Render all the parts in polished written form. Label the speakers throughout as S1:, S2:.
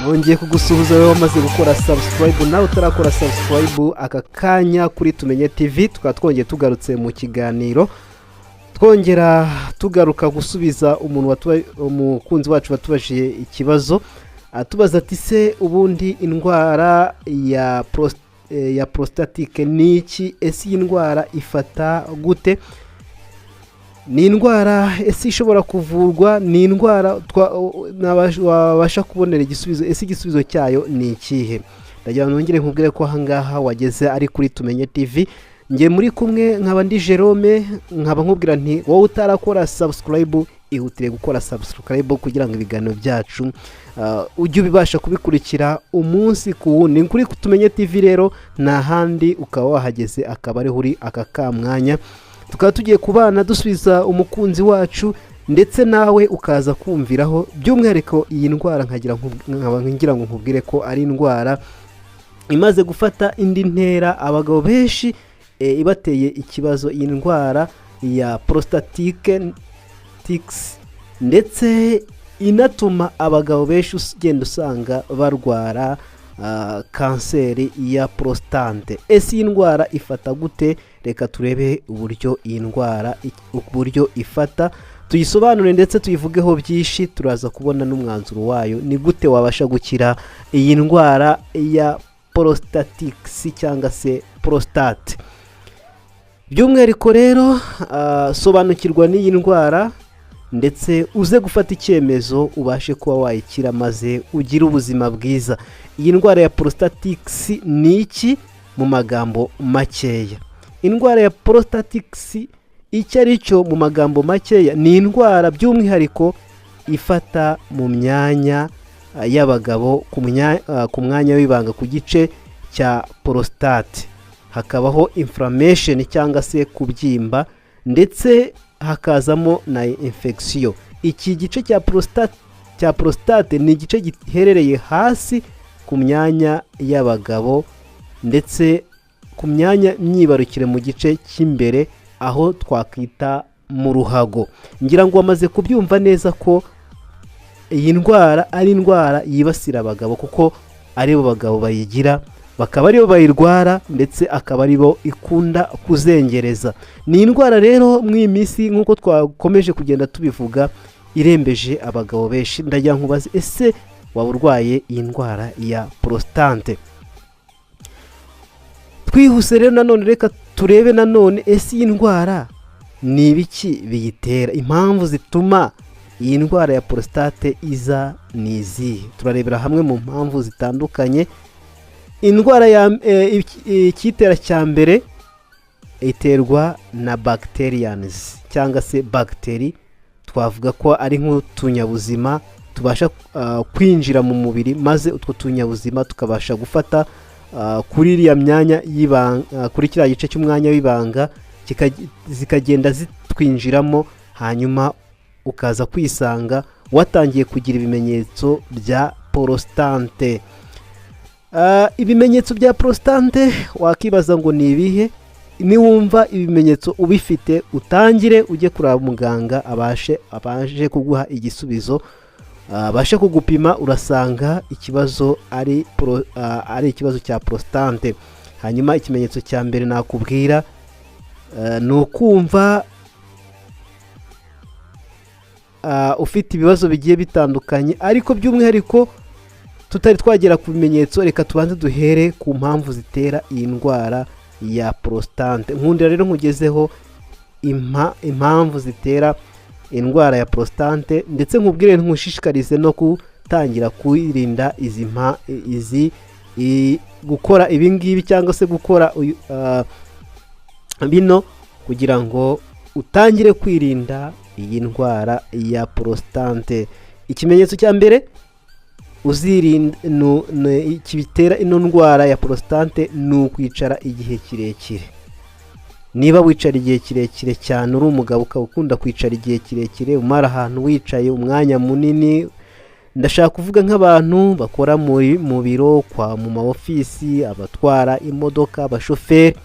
S1: nongeye kugusuhuza wewe wamaze gukora subscribe nawe utarakora subscribe aka kanya kuri Tumenye TV tukaba twongeye tugarutse mu kiganiro twongera tugaruka gusubiza umukunzi wacu watubajije ikibazo atubaza ati se ubundi indwara ya prostatike niki, ese indwara ifata gute, ni indwara ese ishobora kuvurwa, ni indwara wabasha kubonera igisubizo, ese igisubizo cyayo ni ikihe? ndagira nongere nkubwire ko ahangaha wageze ari kuri Tumenye TV, nge muri kumwe nkaba ndi Jerome, nkaba nkubwira nti wowe utarakora subscribe ihutire gukora subscribe kugira ngo ibiganiro byacu ujye ubibasha kubikurikira umunsi ku wundi. Kuri Tumenye TV rero nta handi ukaba wahageze akaba ari huri aka kamwanya, tukaba tugiye kubana dusubiza umukunzi wacu ndetse nawe ukaza kumviraho. By'umwihariko iyi ndwara ngira ngo nkubwire ko ari indwara imaze gufata indi ntera, abagabo benshi ibateye ikibazo, iyi ndwara ya prostatike ndetse inatuma abagabo benshi ugenda usanga barwara kanseri ya prostate. Ese iyi ndwara ifata gute? Reka turebe uburyo iyi ndwara uburyo ifata, tuyisobanure ndetse tuyivugeho byinshi, turaza kubona n'umwanzuro wayo, ni gute wabasha gukira iyi ndwara ya prostatike cyangwa se prostate. By'umwihariko rero sobanukirwa n'iyi ndwara ndetse uze gufata icyemezo ubashe kuba wayikira maze ugire ubuzima bwiza. Iyi ndwara ya prostatike ni iki mu magambo makeya? Indwara ya prostatike icyo ari cyo mu magambo makeya, ni indwara by'umwihariko ifata mu myanya y'abagabo, ku mwanya w'ibanga, ku gice cya prostate hakabaho inflammation cyangwa se kubyimba ndetse hakazamo na infection. Iki gice cya prostate ni igice giherereye hasi ku myanya y'abagabo ndetse ku myanya myibarukire mu gice cy'imbere aho twakwita mu ruhago. Ngira ngo wamaze kubyumva neza ko iyi ndwara ari indwara yibasira abagabo kuko ari bo bagabo bayigira, bakaba aribo bayirwara ndetse akaba aribo ikunda kuzengereza. Ni indwara rero mu minsi nk'uko twakomeje kugenda tubivuga irembeje abagabo benshi. ndagira nkubaze, ese waba urwaye iyi ndwara ya prostate? Twihuse rero nanone reka turebe nanone, ese iyi ndwara ni ibiki biyitera, impamvu zituma iyi ndwara ya prostate iza ni izihe? turarebera hamwe mu mpamvu zitandukanye. Indwara ikitera cya mbere iterwa na bacterians cyangwa se bagiteri, twavuga ko ari nk'utunyabuzima tubasha kwinjira mu mubiri maze utwo tunyabuzima tukabasha gufata kuri iriya myanya y'ibanga, kuri kiriya gice cy'umwanya w'ibanga, zikagenda zitwinjiramo, hanyuma ukaza kwisanga watangiye kugira ibimenyetso bya prostate. Ibimenyetso bya prostate wakibaza ngo ni ibihe? Niwumva ibimenyetso ubifite utangire ujye kuraba muganga abashe kuguha igisubizo, abashe kugupima, urasanga ikibazo ari ikibazo cya prostate. Hanyuma ikimenyetso cya mbere nakubwira ni ukumva ufite ibibazo bigiye bitandukanye, ariko by'umwihariko tutari twagera ku bimenyetso, reka tubanze duhere ku mpamvu zitera iyi ndwara ya prostate. Nkundira rero nkugezeho impamvu zitera indwara ya prostate ndetse nkubwire nkushishikarize no gutangira kwirinda gukora ibi ngibi cyangwa se gukora bino kugira ngo utangire kwirinda iyi ndwara ya prostate. Ikimenyetso cya mbere uzirinda kibitera ino ndwara ya prostate ni ukwicara igihe kirekire. Niba wicara igihe kirekire cyane, uri umugabo ukaba ukunda kwicara igihe kirekire, umara ahantu wicaye umwanya munini, ndashaka kuvuga nk'abantu bakora mu biro, mu ma ofisi, abatwara imodoka, abashoferi,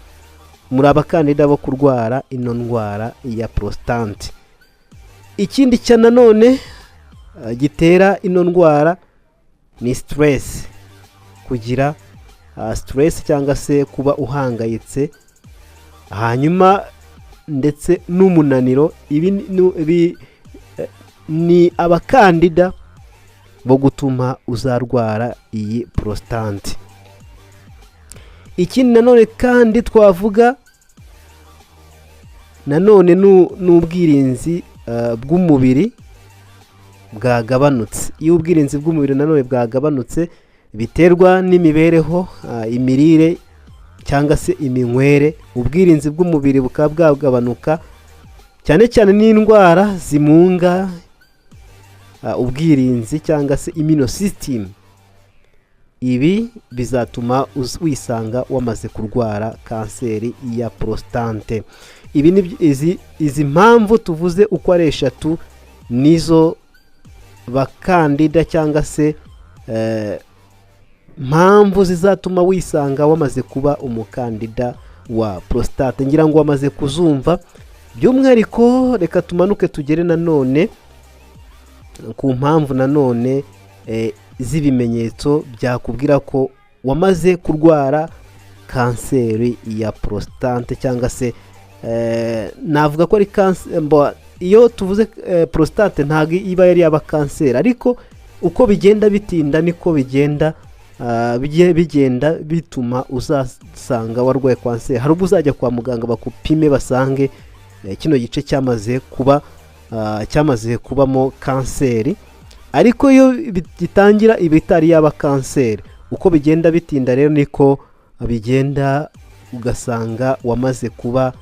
S1: muri abakandida bo kurwara ino ndwara ya prostate. Ikindi cya nanone gitera ino ndwara ni stress, kugira stress cyangwa se kuba uhangayitse, hanyuma ndetse n'umunaniro. Ibi ni abakandida bo gutuma uzarwara iyi prostate. Ikindi nanone kandi twavuga nanone n'ubwirinzi bw'umubiri bwagabanutse. Iyo ubwirinzi bw'umubiri nanone bwagabanutse biterwa n'imibereho, imirire cyangwa se iminywere. Ubwirinzi bw'umubiri bukaba bwagabanuka cyane cyane n'indwara zimunga ubwirinzi cyangwa se immune system. Ibi bizatuma wisanga wamaze kurwara kanseri ya prostate. Izi mpamvu tuvuze uko ari 3 nizo bakandida cyangwa se mpamvu zizatuma wisanga wamaze kuba umukandida wa prostate. Ngira ngo wamaze kuzumva. By'umwihariko reka tumanuke tugere nanone ku mpamvu nanone z'ibimenyetso byakubwira ko wamaze kurwara kanseri ya prostate, cyangwa se navuga ko ari kanseri. Iyo tuvuze prostate ntabwo iba yari yaba kanseri, ariko uko bigenda bitinda niko bigenda bituma uzasanga warwaye kanseri. Hari ubwo uzajya kwa muganga bakupime basange kino gice cyamaze kubamo kanseri, ariko iyo gitangira ibitari yaba kanseri. Uko bigenda bitinda rero niko bigenda ugasanga wamaze kuba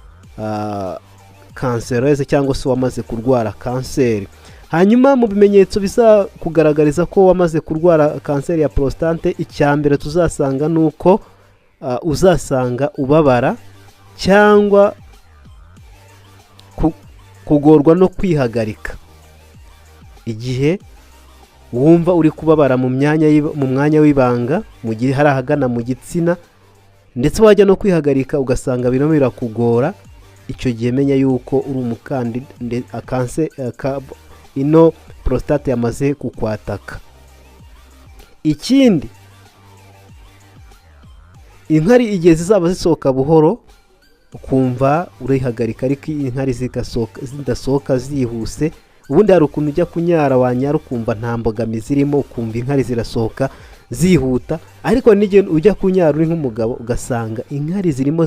S1: kansereze cyangwa se wamaze kurwara kanseri. Hanyuma mu bimenyetso bisa kugaragariza ko wamaze kurwara kanseri ya prostate, icyambere tuzasanga nuko uzasanga ubabara cyangwa kugorwa no kwihagarika. Igihe wumva uri kubabara mu mwanya w'ibanga, mu gihe hari ahagana mu gitsina, ndetse wajya no kwihagarika ugasanga birimo birakugora, icyo gihe menya yuko uri umukandida kanseri ino prostate yamaze kukwataka. Ikindi, inkari igihe zizaba zisohoka buhoro ukumva urihagarika, ariko inkari zidasohoka zihuse. Ubundi hari ukuntu ujya kunyara, wanyara ukumva nta mbogamizi irimo, ukumva inkari zirasohoka zihuta, ariko n'igihe ujya kunyara uri nk'umugabo ugasanga inkari zirimo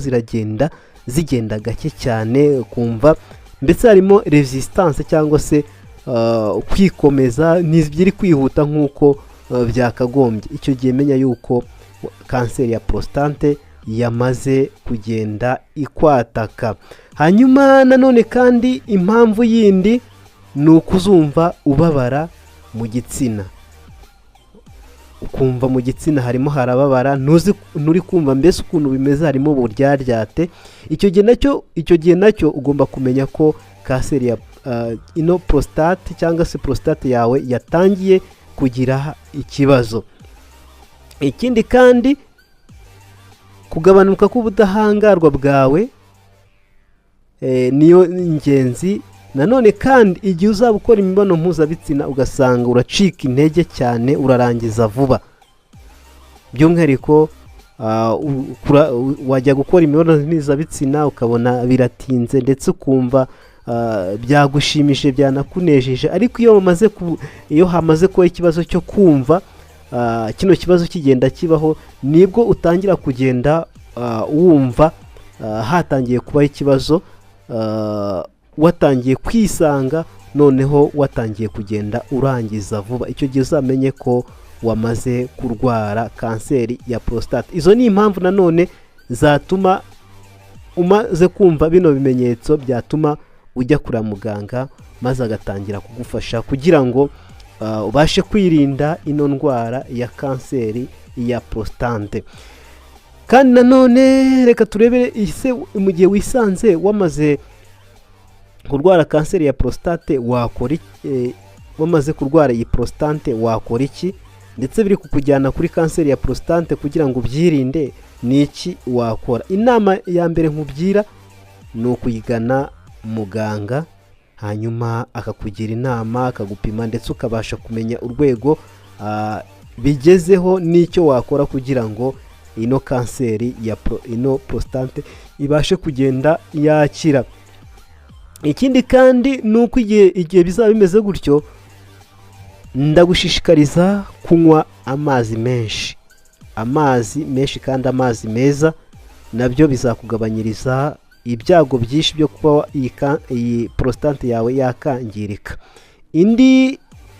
S1: zigenda gake cyane, ukumva mbese harimo resistance cyangwa se kwikomeza, ntiziri kwihuta nk'uko byakagombye. Icyo gihe menya yuko kanseri ya prostate yamaze kugenda ikwataka. Hanyuma nanone kandi impamvu yindi ni ukuzumva ubabara mu gitsina, ukumva mu gitsina harimo harababara, nturi kumva mbese ukuntu bimeze, harimo uburyaryate. Icyo gihe nacyo ugomba kumenya ko kanseri ya ino prostate cyangwa se prostate yawe yatangiye kugira ikibazo. Ikindi kandi, kugabanuka k'ubudahangarwa bwawe niyo ingenzi. Nanone kandi igihe uzaba ukora imibonano mpuzabitsina ugasanga uracika intege cyane, urarangiza vuba. By'umwihariko wajya gukora imibonano mpuzabitsina ukabona biratinze, ndetse ukumva byagushimishije, byanakunejeje, ariko iyo hamaze kuba ikibazo cyo kumva kino kibazo kigenda kibaho, nibwo utangira kugenda wumva hatangiye kubaho ikibazo, watangiye kwisanga, noneho watangiye kugenda urangiza vuba. Icyo gihe uzamenye ko wamaze kurwara kanseri ya prostate. Izo ni impamvu nanone zatuma umaze kumva bino bimenyetso byatuma ujya kura muganga, maze agatangira kugufasha kugira ngo ubashe kwirinda ino ndwara ya kanseri ya prostate. Kandi nanone reka turebe ise mu gihe wisanze wamaze kurwara kanseri ya prostate wakora wamaze kurwara iyi prostate wakora iki, ndetse biri kukujyana kuri kanseri ya prostate kugira ngo ubyirinde ni iki wakora. Inama ya mbere nkubwira ni ukuyigana muganga, hanyuma akakugira inama, akagupima, ndetse ukabasha kumenya urwego bigezeho n'icyo wakora kugira ngo ino kanseri ino prostate ibashe kugenda yakira. Ikindi kandi nuko igihe bizaba bimeze gutyo, ndagushishikariza kunywa amazi menshi kandi amazi meza, nabyo bizakugabanyiriza ibyago byinshi byo kuba iyi prostate yawe yakangirika.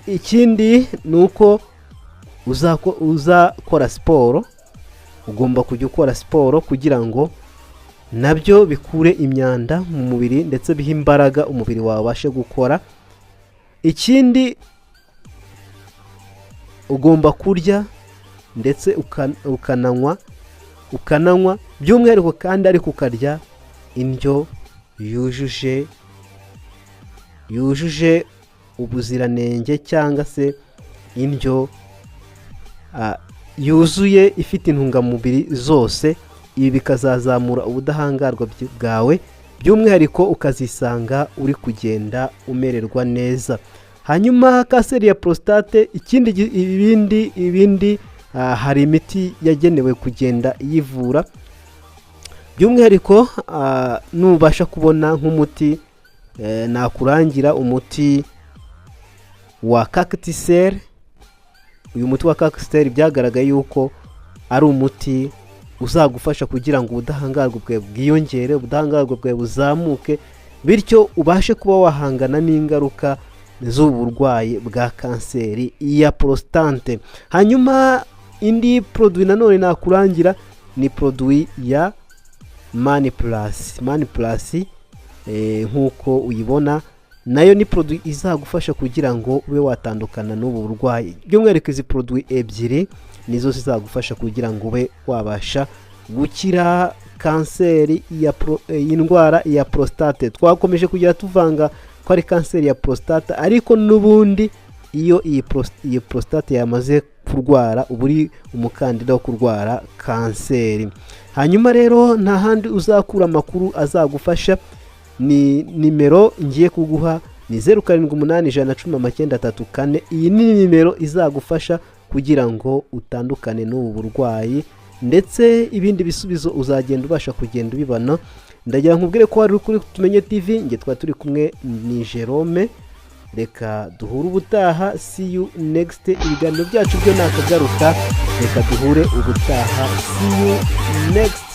S1: Ikindi nuko uzakora siporo, ugomba kujya ukora siporo kugira ngo nabyo bikure imyanda mu mubiri ndetse bihe imbaraga umubiri wawe ubashe gukora. Ikindi ugomba kurya ndetse ukananywa by'umwihariko kandi ariko ukarya indyo yujuje ubuziranenge cyangwa se indyo yuzuye ifite intungamubiri zose. Ibi bikazazamura ubudahangarwa bwawe, by'umwihariko ukazisanga uri kugenda umererwa neza. Hanyuma kanseri ya prostate, ibindi hari imiti yagenewe kugenda yivura, by'umwihariko nubasha kubona nk'umuti, nakurangira umuti wa Cacticel. Uyu muti wa Cacticel byagaragaye yuko ari umuti uzagufasha kugira ngo ubudahangarwa bwawe bwiyongere, ubudahangarwa bwawe buzamuke, bityo ubashe kuba wahangana n'ingaruka z'uburwayi bwa kanseri ya prostate. Hanyuma indi produit nanone nakurangira ni produit ya Mani Plus. Nk'uko uyibona, nayo ni produit izagufasha kugira ngo ube watandukana n'ubu burwayi. By'umwihariko izi produit ebyiri nizo zizagufasha kugira ngo ube wabasha gukira kanseri y'indwara ya prostate. Twakomeje kugira tuvanga ko ari kanseri ya prostate, ariko n'ubundi iyo iyi prostate yamaze kurwara uba uri umukandida wo kurwara kanseri. Hanyuma rero nta handi uzakura amakuru azagufasha, ni nimero ngiye kuguha, ni 0781119334. Iyi ni nimero izagufasha kugira ngo utandukane n'ubu burwayi, ndetse ibindi bisubizo uzagenda ubasha kugenda ubibona. Ndagira nkubwire ko wari kuri Tumenye TV, nge turi kumwe ni Jerome. Reka duhure ubutaha, see you next. Ibiganiro byacu byo nakagaruka, reka duhure ubutaha, see you next.